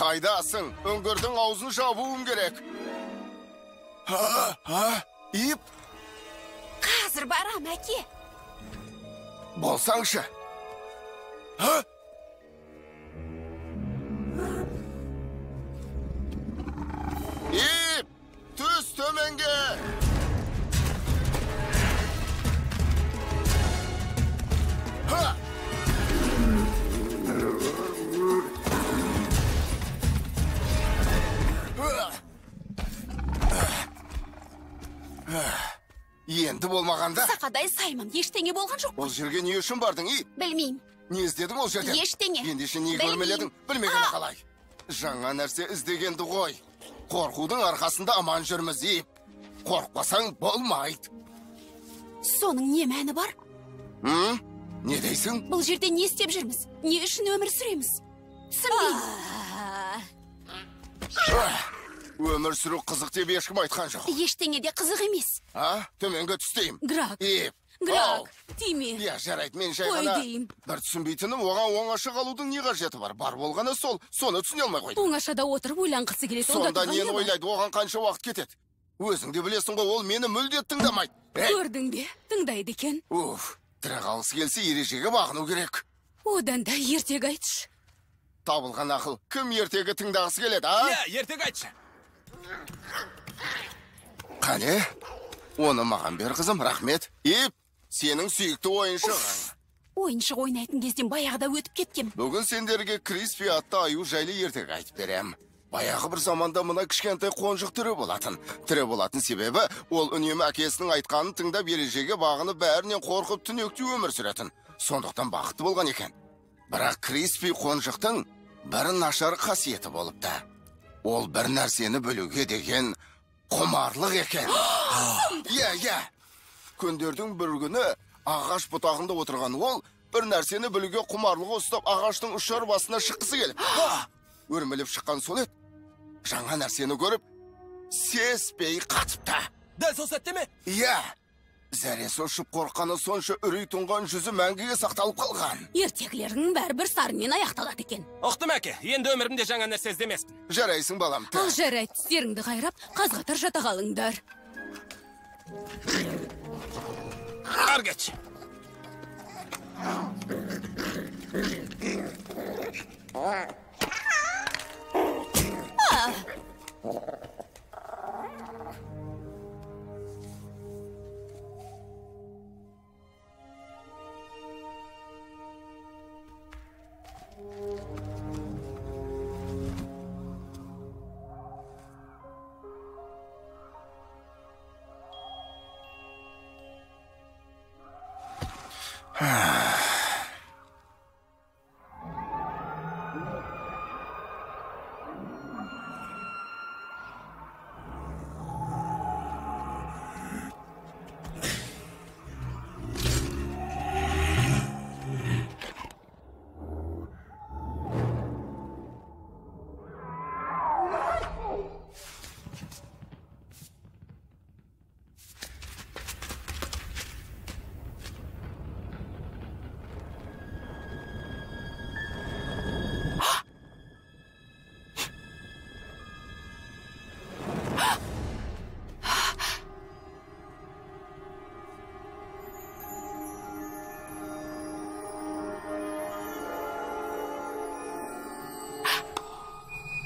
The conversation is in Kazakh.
Қайдасың? Үңгірдің аузын жабуым керек. Ip? Қазір барам, әке. Болсаңшы. Ip! Түс төменге! Енді болмағанда? Сақадай саймын, ештеңе болған жоқ. Ол жерге не үшін бардың, ей? Білмеймін. Не іздедің ол жерден? Ештеңе. Ендеше не көрмеледің? Білмегені қалай. Жаңа нәрсе іздегенді ғой. Қорқудың арқасында аман жүрміз, ей. Қорқпасаң болмайды. Соның не мәні бар? Не дейсің? Бұл жерде не істеп жүрміз? Не үшін өмір сүреміз? Түсінбеймін. Өмір сүру қызық деп ешкім айтқан жоқ. Ештеңе де қызық емес. Төменге түстейм. Грак. Еп. Грак, тиме. Я, жарайды, мен жай ғана бір түсінбейтінім, оған оңаша қалудың не қажеті бар? Бар болғаны сол, соны түсіне алмай қойды. Оңашада отырып ойланғысы келеді. Сонда нені ойлайды, оған қанша уақыт кетеді? Өзің де білесің ғой, ол мені мүлде тыңдамайды. Көрдің бе? Тыңдайды екен. Тірі қалғысы келсе ережеге бағыну керек. Одан да ертегі айтшы. Табылған ақыл, кім ертегі тыңдағысы келеді, а? Иә, ертегі айтшы. Қане? Оны маған бер, қызым, рахмет. Еп, сенің сүйікті ойыншығың. Ойыншық ойнайтын кезден баяғыда өтіп кеткем. Бүгін сендерге Криспи атты аю жайлы ертегі айтып берем. Баяғы бір заманда мына кішкентай қонжық тірі болатын. Тірі болатын себебі, ол үнемі әкесінің айтқанын тыңдап ережеге бағынып бәрінен қорқып түнекте өмір сүретін. Сондықтан бақытты болған екен. Бірақ Криспи қонжықтың бір нашар қасиеті болыпты. Ол бір нәрсені білуге деген құмарлық екен. Иә. Күндердің бір күні ағаш бұтағында отырған ол бір нәрсені білуге құмарлығы ұстап ағаштың ұшар басына шыққысы келіп. Өрмелеп шыққан сол еді. Жаңа нәрсені көріп, сеспей қатыпты. Дәл сол сәтте ме? Иә. Зәресі ұшып қорққаны сонша үрей тұнған жүзі мәңгіге сақталып қалған. Ертегілердің бәрібір сарымен аяқталады екен. Ұқтым, әке. Енді өмірімде жаңа нәрсе іздемеспін. Жарайсың, балам. Ал жарайды, тістеріңді қайрап, қаз-қатар жата қалыңдар. Ар кет.